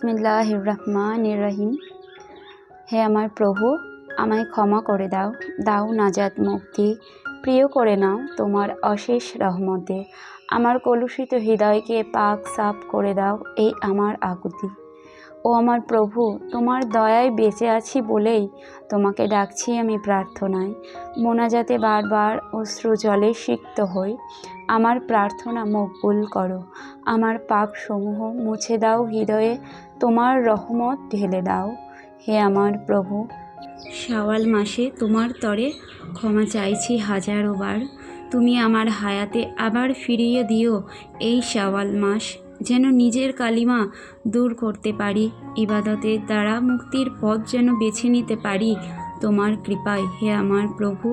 বিসমিল্লাহির রহমানির রহিম। হে আমার প্রভু, আমায় ক্ষমা করে দাও, দাও নাজাত মুক্তি, প্রিয় করে নাও তোমার অশেষ রহমতে। আমার কলুষিত হৃদয়কে পাক সাফ করে দাও, এই আমার আকুতি। ও আমার প্রভু, তোমার দয়ায় বেঁচে আছি বলেই তোমাকে ডাকছি আমি প্রার্থনায়। মোনাজাতে বারবার অশ্রু জলে সিক্ত হই, আমার প্রার্থনা মকবুল করো। আমার পাপসমূহ মুছে দাও, হৃদয়ে তোমার রহমত ঢেলে দাও। হে আমার প্রভু, শাওয়াল মাসে তোমার তরে ক্ষমা চাইছি হাজারো বার। তুমি আমার হায়াতে আবার ফিরিয়ে দিও এই শাওয়াল মাস, যেন নিজের কালিমা দূর করতে পারি, ইবাদতের দ্বারা মুক্তির পথ যেন বেছে নিতে পারি তোমার কৃপায়। হে আমার প্রভু,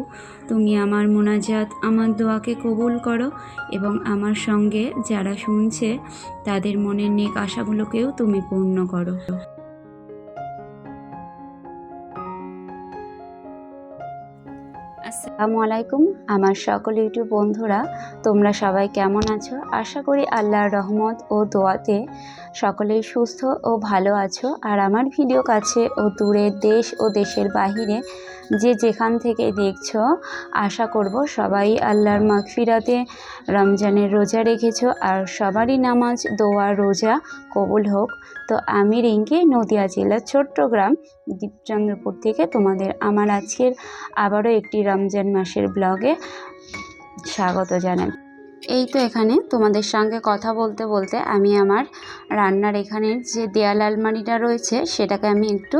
তুমি আমার মোনাজাত, আমার দোয়াকে কবুল করো এবং আমার সঙ্গে যারা শুনছে তাদের মনের নেক আশাগুলোকেও তুমি পূর্ণ করো। আসসালামু আলাইকুম আমার সকল ইউটিউব বন্ধুরা, তোমরা সবাই কেমন আছো? আশা করি আল্লাহর রহমত ও দোয়াতে সকলেই সুস্থ ও ভালো আছো। আর আমার ভিডিও কাছে ও দূরে, দেশ ও দেশের বাহিরে যে যেখান থেকে দেখছো, আশা করব সবাই আল্লাহর মাগফিরাতে রমজানের রোজা রেখেছো আর সবারই নামাজ, দোয়া, রোজা কবুল হোক। তো আমি রিঙ্কি, নদিয়া জেলার ছোট্ট গ্রাম দীপচন্দ্রপুর থেকে তোমাদের আমার আজকের আবারও একটি রমজান মাসের ব্লগে স্বাগত জানাই। এই তো এখানে তোমাদের সঙ্গে কথা বলতে বলতে আমি আমার রান্নার এখানের যে দেয়াল আলমারিটা রয়েছে সেটাকে আমি একটু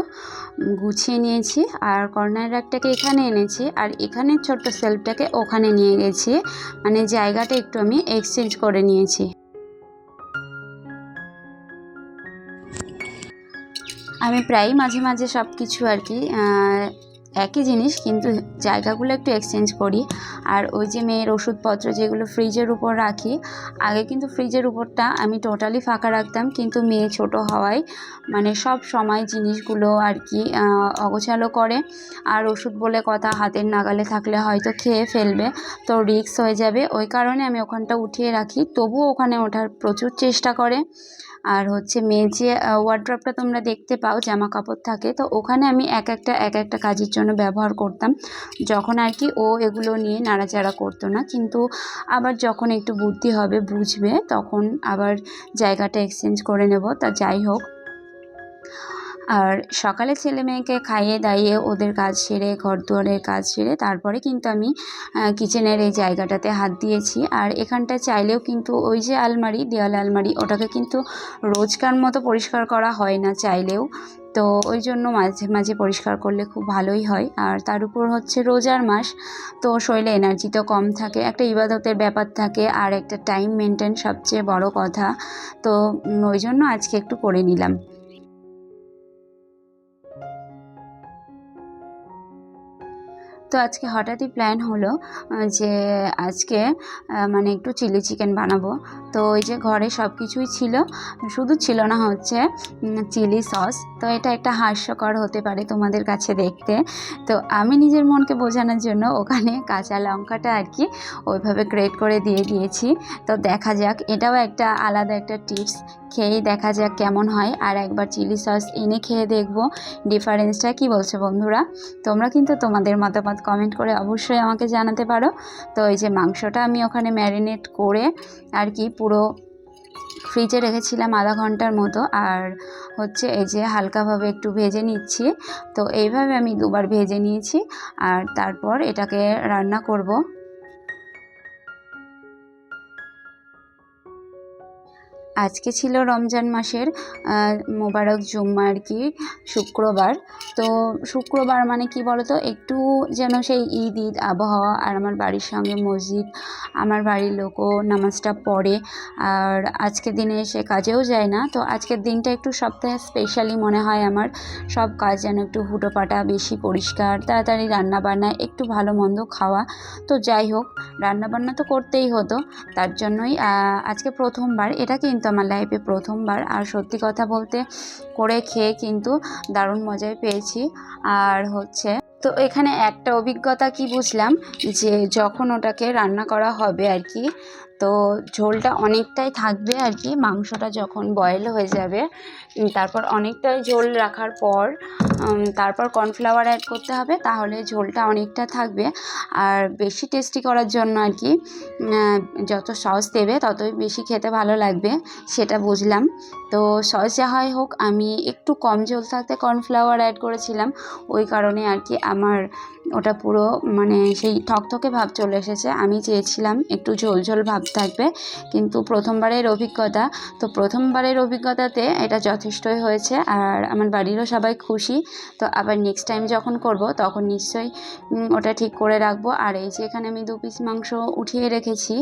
গুছিয়ে নিয়েছি, আর কর্নার রাকটাকে এখানে এনেছি, আর এখানে ছোট্ট সেলফটাকে ওখানে নিয়ে গেছি, মানে জায়গাটা একটু আমি এক্সচেঞ্জ করে নিয়েছি। আমি প্রায়ই মাঝে মাঝে সব কিছু আর কি একই জিনিস কিন্তু জায়গাগুলো একটু এক্সচেঞ্জ করি। আর ওই যে মেয়ের ওষুধপত্র যেগুলো ফ্রিজের উপর রাখি, আগে কিন্তু ফ্রিজের উপরটা আমি টোটালি ফাঁকা রাখতাম, কিন্তু মেয়ে ছোট হওয়ায় মানে সব সময় জিনিসগুলো আর কি অগোছালো করে। আর ওষুধ বলে কথা, হাতের নাগালে থাকলে হয়তো খেয়ে ফেলবে, তো রিস্ক হয়ে যাবে, ওই কারণে আমি ওখানটা উঠিয়ে রাখি। তবুও ওখানে ওঠার প্রচুর চেষ্টা করে। আর হচ্ছে মেয়ে যে ওয়ার্ড্রপটা তোমরা দেখতে পাও, জামা কাপড় থাকে, তো ওখানে আমি এক একটা কাজের জন্য ব্যবহার করতাম, যখন আর কি ও এগুলো নিয়ে নাড়াচাড়া করতো না। কিন্তু আবার যখন একটু বুদ্ধি হবে, বুঝবে, তখন আবার জায়গাটা এক্সচেঞ্জ করে নেব। তা যাই হোক, আর সকালে ছেলে মেয়েকে খাইয়ে দাইয়ে ওদের কাজ সেরে, ঘর দুয়ারের কাজ সেরে তারপরে কিন্তু আমি কিচেনের এই জায়গাটাতে হাত দিয়েছি। আর এখানটা চাইলেও কিন্তু ওই যে আলমারি, দেওয়াল আলমারি, ওটাকে কিন্তু রোজকার মতো পরিষ্কার করা হয় না চাইলেও, তো ওই জন্য মাঝে মাঝে পরিষ্কার করলে খুব ভালোই হয়। আর তার উপর হচ্ছে রোজার মাস, তো শরীরে এনার্জি তো কম থাকে, একটা ইবাদতের ব্যাপার থাকে, আর একটা টাইম মেনটেন সবচেয়ে বড় কথা, তো ওই জন্য আজকে একটু করে নিলাম। তো আজকে হঠাৎই প্ল্যান হলো যে আজকে মানে একটু চিলি চিকেন বানাবো। তো ওই যে ঘরে সব কিছুই ছিল, শুধু ছিল না হচ্ছে চিলি সস। তো এটা একটা হাস্যকর হতে পারে তোমাদের কাছে দেখতে, তো আমি নিজের মনকে বোঝানোর জন্য ওখানে কাঁচা লঙ্কাটা আর কি ওইভাবে গ্রেট করে দিয়ে দিয়েছি। তো দেখা যাক, এটাও একটা আলাদা একটা টিপস, খেয়েই দেখা যাক কেমন হয়। আর একবার চিলি সস এনে খেয়ে দেখবো ডিফারেন্সটা। কি বলছো বন্ধুরা? তোমরা কিন্তু তোমাদের মতামত কমেন্ট করে অবশ্যই আমাকে জানাতে পারো। তো এই যে মাংসটা আমি ওখানে ম্যারিনেট করে আর কি পুরো ফ্রিজে রেখেছিলাম আধা ঘন্টার মতো, আর হচ্ছে এই যে হালকাভাবে একটু ভেজে নিচ্ছি। তো এইভাবে আমি দুবার ভেজে নিয়েছি, আর তারপর এটাকে রান্না করব। আজকে ছিল রমজান মাসের মোবারক জুম্মা আর কি, শুক্রবার। তো শুক্রবার মানে কি বলতো, একটু যেন সেই ঈদ ঈদ আবহাওয়া। আর আমার বাড়ির সঙ্গে মসজিদ, আমার বাড়ির লোকও নামাজটা পড়ে, আর আজকের দিনে সে কাজেও যায় না। তো আজকের দিনটা একটু সপ্তাহে স্পেশালি মনে হয় আমার, সব কাজ যেন একটু হুটোপাটা, বেশি পরিষ্কার, তাড়াতাড়ি রান্নাবান্না, একটু ভালো মন্দ খাওয়া। তো যাই হোক, রান্নাবান্না তো করতেই হতো, তার জন্যই আজকে প্রথমবার, এটা কিন্তু আমার লাইফে প্রথমবার। আর সত্যি কথা বলতে করে খেয়ে কিন্তু দারুণ মজাই পেয়েছি। আর হচ্ছে তো এখানে একটা অভিজ্ঞতা কি বুঝলাম, যে যখন ওটাকে রান্না করা হবে আর কি, তো ঝোলটা অনেকটাই থাকবে আর কি, মাংসটা যখন বয়েল হয়ে যাবে তারপর অনেকটাই ঝোল রাখার পর তারপর কর্নফ্লাওয়ার অ্যাড করতে হবে, তাহলে ঝোলটা অনেকটা থাকবে। আর বেশি টেস্টি করার জন্য আর কি যত সস দেবে ততই বেশি খেতে ভালো লাগবে, সেটা বুঝলাম। তো সস যা হয় হোক, আমি একটু কম ঝোল থাকতে কর্নফ্লাওয়ার অ্যাড করেছিলাম, ওই কারণে আর কি আমার ওটা পুরো মানে সেই থকথকে ভাব চলে এসেছে। আমি চেয়েছিলাম একটু ঝোল ঝোল ভাব থাকবে, কিন্তু প্রথমবারের অভিজ্ঞতাতে এটা যথেষ্টই হয়েছে, আর আমার বাড়িরও সবাই খুশি। তো আবার নেক্সট টাইম যখন করব তখন নিশ্চয়ই ওটা ঠিক করে রাখবো। আর এই যে এখানে আমি 2 পিস মাংস উঠিয়ে রেখেছি,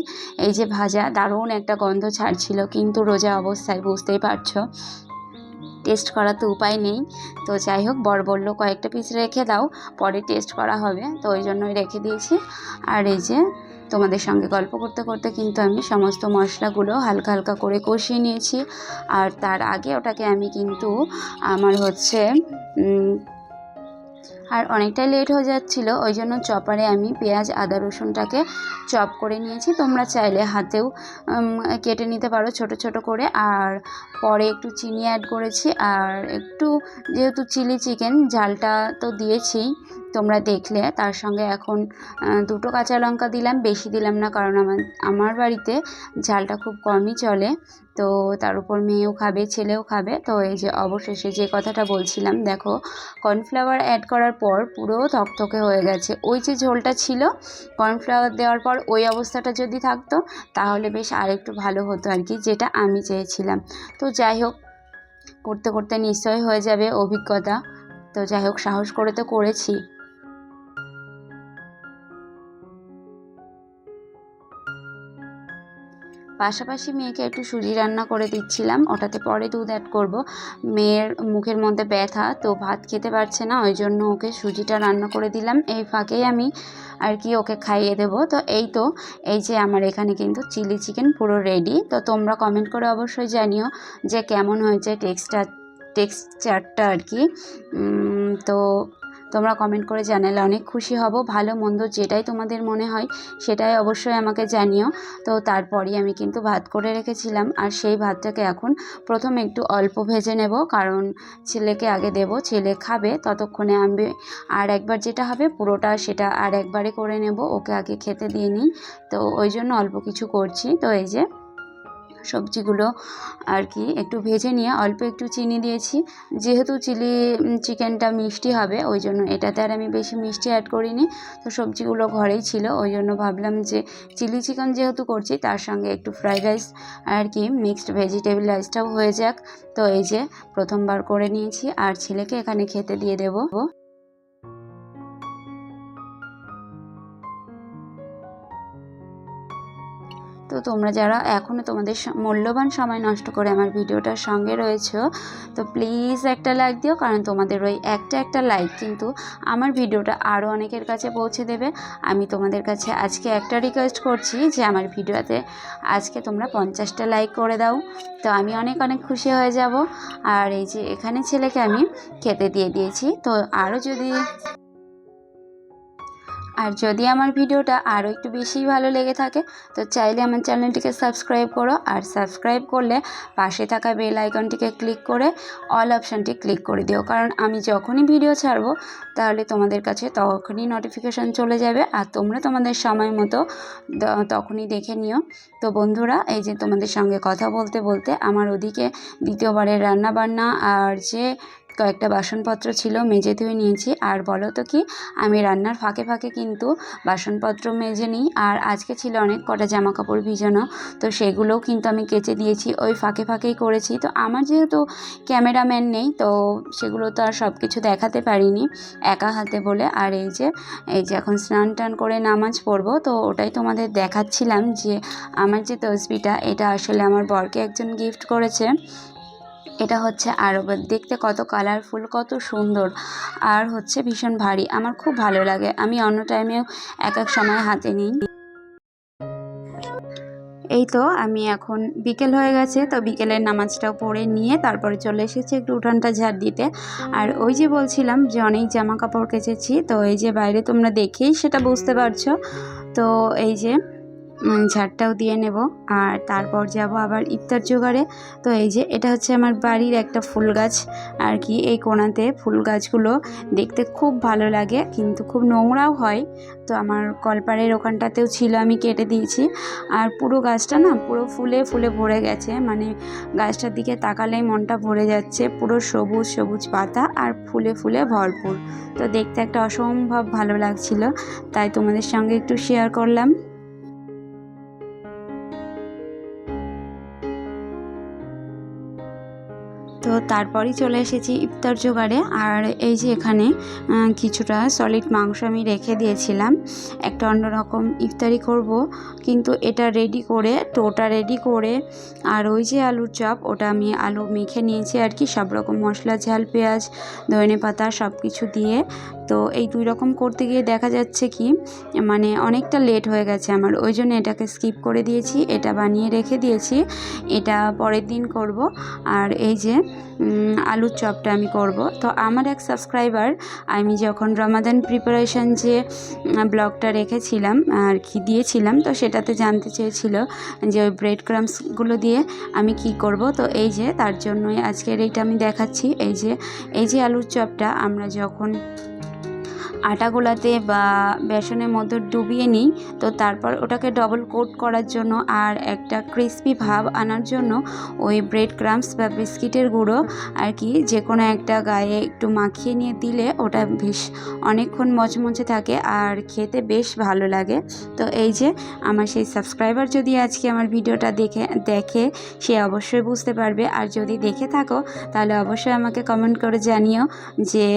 এই যে ভাজা, দারুণ একটা গন্ধ ছাড়ছিল, কিন্তু রোজা অবস্থায় বুঝতেই পারছো টেস্ট করা তো উপায় নেই। তো যাই হোক, বর বললো কয়েকটা পিস রেখে দাও, পরে টেস্ট করা হবে, তো ওই জন্যই রেখে দিয়েছি। আর এই যে তোমাদের সঙ্গে গল্প করতে করতে কিন্তু আমি সমস্ত মশলাগুলো হালকা হালকা করে কষিয়ে নিয়েছি। আর তার আগে ওটাকে আমি কিন্তু আমার হচ্ছে আর অনেকটাই লেট হয়ে যাচ্ছিলো, ওই জন্য চপারে আমি পেঁয়াজ আদা রসুনটাকে চপ করে নিয়েছি। তোমরা চাইলে হাতেও কেটে নিতে পারো ছোট ছোট করে। আর পরে একটু চিনি অ্যাড করেছি, আর একটু যেহেতু চিলি চিকেন ঝালটা তো দিয়েছি তোমরা দেখলে, তার সঙ্গে এখন 2টো কাঁচা লঙ্কা দিলাম, বেশি দিলাম না, কারণ আমার বাড়িতে ঝালটা খুব কমই চলে। তো তার উপর মেয়েও খাবে, ছেলেও খাবে। তো এই যে অবশেষে যে কথাটা বলছিলাম, দেখো কর্নফ্লাওয়ার অ্যাড করার পর পুরো থকথকে হয়ে গেছে। ওই যে ঝোলটা ছিল কর্নফ্লাওয়ার দেওয়ার পর ওই অবস্থাটা যদি থাকতো তাহলে বেশ আরেকটু ভালো হতো আর কি, যেটা আমি চেয়েছিলাম। তো যাই হোক, করতে করতে নিশ্চয়ই হয়ে যাবে অভিজ্ঞতা। তো যাই হোক, সাহস করে তো করেছি। পাশাপাশি মেয়েকে একটু সুজি রান্না করে দিচ্ছিলাম, ওটাতে পরে দুধ অ্যাড করব। মেয়ের মুখের মধ্যে ব্যথা, তো ভাত খেতে পারছে না, ওই জন্য ওকে সুজিটা রান্না করে দিলাম। এই ফাঁকেই আমি আর কি ওকে খাইয়ে দেবো। তো এই যে আমার এখানে কিন্তু চিলি চিকেন পুরো রেডি। তো তোমরা কমেন্ট করে অবশ্যই জানিও যে কেমন হয়েছে টেক্সচারটা আর কি। তো তোমরা কমেন্ট করে জানালে অনেক খুশি হব। ভালো মন্দ যেটাই তোমাদের মনে হয় সেটাই অবশ্যই আমাকে জানিও। তো তারপরই আমি কিন্তু ভাত করে রেখেছিলাম, আর সেই ভাতটাকে এখন প্রথমে একটু অল্প ভেজে নেব, কারণ ছেলেকে আগে দেব, ছেলে খাবে, ততক্ষণে আমি আর একবার যেটা হবে পুরোটা সেটা আর একবারে করে নেব, ওকে আগে খেতে দিয়ে নিই। তো ওই জন্য অল্প কিছু করছি। তো এই যে সবজিগুলো আর কি একটু ভেজে নিয়ে অল্প একটু চিনি দিয়েছি, যেহেতু চিলি চিকেনটা মিষ্টি হবে ওই জন্য এটাতে আর আমি বেশি মিষ্টি অ্যাড করিনি। তো সবজিগুলো ঘরেই ছিল, ওই জন্য ভাবলাম যে চিলি চিকেন যেহেতু করছি তার সঙ্গে একটু ফ্রাইড রাইস আর কি মিক্সড ভেজিটেবল রাইসটাও হয়ে যাক। তো এই যে প্রথমবার করে নিয়েছি, আর ছেলেকে এখানে খেতে দিয়ে দেবো। তো তোমরা যারা এখনও তোমাদের মূল্যবান সময় নষ্ট করে আমার ভিডিওটার সঙ্গে রয়েছো, তো প্লিজ একটা লাইক দিও, কারণ তোমাদের ওই একটা লাইক কিন্তু আমার ভিডিওটা আরও অনেকের কাছে পৌঁছে দেবে। আমি তোমাদের কাছে আজকে একটা রিকোয়েস্ট করছি যে আমার ভিডিওতে আজকে তোমরা 50টা লাইক করে দাও, তো আমি অনেক অনেক খুশি হয়ে যাব। আর এই যে এখানে ছেলেকে আমি খেতে দিয়ে দিয়েছি। তো যদি আমার ভিডিওটা আরও একটু বেশি ভালো লেগে থাকে তো চাইলে আমার চ্যানেলটিকে সাবস্ক্রাইব করো, আর সাবস্ক্রাইব করলে পাশে থাকা বেল আইকনটিকে ক্লিক করে অল অপশানটি ক্লিক করে দিও, কারণ আমি যখনই ভিডিও ছাড়বো তাহলে তোমাদের কাছে তখনই নোটিফিকেশান চলে যাবে, আর তোমরা তোমাদের সময় মতো তখনই দেখে নিও। তো বন্ধুরা, এই যে তোমাদের সঙ্গে কথা বলতে বলতে আমার ওদিকে দ্বিতীয়বারের রান্না বান্না আর যে কয়েকটা বাসনপত্র ছিল মেজে ধুয়ে নিয়েছি। আর বলো তো কি, আমি রান্নার ফাঁকে ফাঁকে কিন্তু বাসনপত্র মেজে নিই, আর আজকে ছিল অনেক কটা জামা কাপড় ভিজানো, তো সেগুলোও কিন্তু আমি কেচে দিয়েছি, ওই ফাঁকে ফাঁকেই করেছি। তো আমার যেহেতু ক্যামেরাম্যান নেই, তো সেগুলো তো আর সব কিছু দেখাতে পারিনি একা হাতে বলে। আর এই যে এখন স্নান টান করে নামাজ পড়বো, তো ওটাই তোমাদের দেখাচ্ছিলাম যে আমার যে তসবিটা এটা আসলে আমার বরকে একজন গিফট করেছে। এটা হচ্ছে আরবের, দেখতে কত কালারফুল, কত সুন্দর, আর হচ্ছে ভীষণ ভারী, আমার খুব ভালো লাগে। আমি অন্য টাইমেও এক সময় হাতে নিই। এই তো আমি এখন বিকেল হয়ে গেছে, তো বিকেলের নামাজটাও পড়ে নিয়ে তারপরে চলে এসেছি একটু উঠানটা ঝাড় দিতে। আর ওই যে বলছিলাম যে অনেক জামা কাপড় কেচেছি, তো এই যে বাইরে তোমরা দেখেই সেটা বুঝতে পারছো। তো এই যে ঝাড়টাও দিয়ে নেব আর তারপর যাব আবার ইফতার জোগাড়ে। তো এই যে এটা হচ্ছে আমার বাড়ির একটা ফুল গাছ আর কি। এই কোণাতে ফুল গাছগুলো দেখতে খুব ভালো লাগে, কিন্তু খুব নোংরাও হয়। তো আমার কলপাড়ের ওখানটাতেও ছিল, আমি কেটে দিয়েছি। আর পুরো গাছটা না পুরো ফুলে ফুলে ভরে গেছে, মানে গাছটার দিকে তাকালেই মনটা ভরে যাচ্ছে। পুরো সবুজ সবুজ পাতা আর ফুলে ফুলে ভরপুর। তো দেখতে একটা অসম্ভব ভালো লাগছিল, তাই তোমাদের সঙ্গে একটু শেয়ার করলাম। তো তারপরই চলে এসেছি ইফতার জোগাড়ে। আর এই যে এখানে কিছুটা সলিড মাংস আমি রেখে দিয়েছিলাম, একটা অন্যরকম ইফতারি করব, কিন্তু এটা রেডি করে ওটা রেডি করে আর ওই যে আলুর চপ, ওটা আমি আলু মেখে নিয়েছি আর কি, সব রকম মশলা, ঝাল, পেঁয়াজ, ধনে পাতা সব কিছু দিয়ে। তো এই 2 রকম করতে গিয়ে দেখা যাচ্ছে কি মানে অনেকটা লেট হয়ে গেছে আমার, ওই জন্য এটাকে স্কিপ করে দিয়েছি। এটা বানিয়ে রেখে দিয়েছি, এটা পরের দিন করব। আর এই যে আলুর চপটা আমি করব। তো আমার এক সাবস্ক্রাইবার, আমি যখন রমাদান প্রিপারেশন যে ব্লগটা রেখেছিলাম আর কি দিয়েছিলাম, তো সেটাতে জানতে চেয়েছিল যে ওই ব্রেড ক্রাম্বসগুলো দিয়ে আমি কি করব। তো এই যে তার জন্যই আজকের এইটা আমি দেখাচ্ছি। এই যে আলুর চপটা আমরা যখন আটা গোলাতে বা বেসনের মধ্যে ডুবিয়ে নিই, তো তারপর ওটাকে ডবল কোট করার জন্য আর একটা ক্রিস্পি ভাব আনার জন্য ওই ব্রেড ক্রাম্বস বা বিস্কিটের গুঁড়ো আর কি যে কোনো একটা গায়ে একটু মাখিয়ে নিয়ে দিলে ওটা বেশ অনেকক্ষণ মচমচে থাকে আর খেতে বেশ ভালো লাগে। তো এই যে আমার সেই সাবস্ক্রাইবার যদি আজকে আমার ভিডিওটা দেখে সে অবশ্যই বুঝতে পারবে। আর যদি দেখে থাকো তাহলে অবশ্যই আমাকে কমেন্ট করে জানিও যে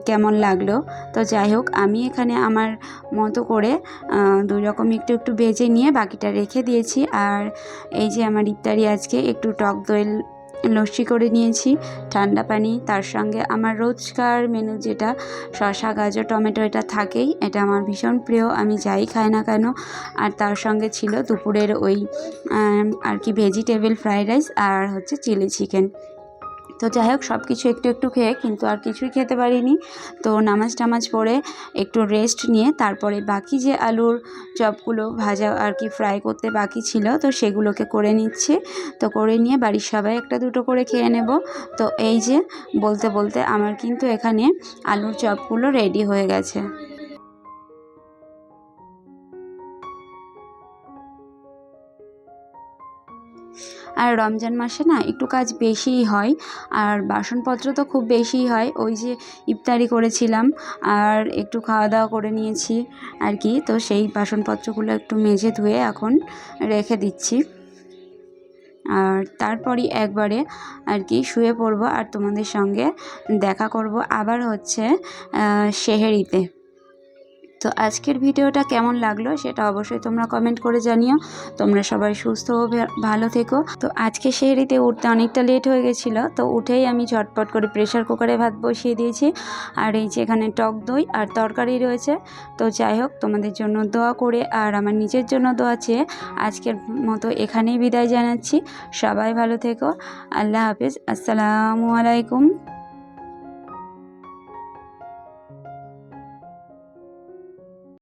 কেমন লাগলো। তো যাই হোক, আমি এখানে আমার মতো করে 2 রকম একটু একটু ভেজে নিয়ে বাকিটা রেখে দিয়েছি। আর এই যে আমার ইফতারি আজকে একটু টক দইয়ের লস্যি করে নিয়েছি, ঠান্ডা পানি, তার সঙ্গে আমার রোজকার মেনু যেটা শসা, গাজর, টমেটো, এটা থাকেই, এটা আমার ভীষণ প্রিয়, আমি যাই খাই না কেন। আর তার সঙ্গে ছিল দুপুরের ওই আর কি ভেজিটেবল ফ্রাইড রাইস আর হচ্ছে চিলি চিকেন। তো যাই হোক, সব কিছু একটু একটু খেয়ে কিন্তু আর কিছুই খেতে পারিনি। তো নামাজ পড়ে একটু রেস্ট নিয়ে তারপরে বাকি যে আলুর চপগুলো ভাজা আর কি ফ্রাই করতে বাকি ছিল, তো সেগুলোকে করে নিচ্ছি। তো করে নিয়ে বাড়ির সবাই একটা দুটো করে খেয়ে নেব। তো এই যে বলতে বলতে আমার কিন্তু এখানে আলুর চপগুলো রেডি হয়ে গেছে। আর রমজান মাসে না একটু কাজ বেশিই হয়, আর বাসনপত্র তো খুব বেশিই হয়। ওই যে ইফতারি করেছিলাম আর একটু খাওয়া দাওয়া করে নিয়েছি আর কি, তো সেই বাসনপত্রগুলো একটু মেজে ধুয়ে এখন রেখে দিচ্ছি। আর তারপরই একবারে আর কি শুয়ে পড়বো আর তোমাদের সঙ্গে দেখা করব আবার হচ্ছে সেহরিতে। তো আজকের ভিডিওটা কেমন লাগলো সেটা অবশ্যই তোমরা কমেন্ট করে জানিও। তোমরা সবাই সুস্থ ও ভালো থেকো। তো আজকে সেহরিতে উঠতে অনেকটা লেট হয়ে গেছিলো, তো উঠেই আমি ঝটপট করে প্রেশার কুকারে ভাত বসিয়ে দিয়েছি। আর এই যে এখানে টক দই আর তরকারি রয়েছে। তো যাই হোক, তোমাদের জন্য দোয়া করে আর আমার নিজের জন্য দোয়া চেয়ে আজকের মতো এখানেই বিদায় জানাচ্ছি। সবাই ভালো থেকো। আল্লাহ হাফেজ। আসসালামু আলাইকুম।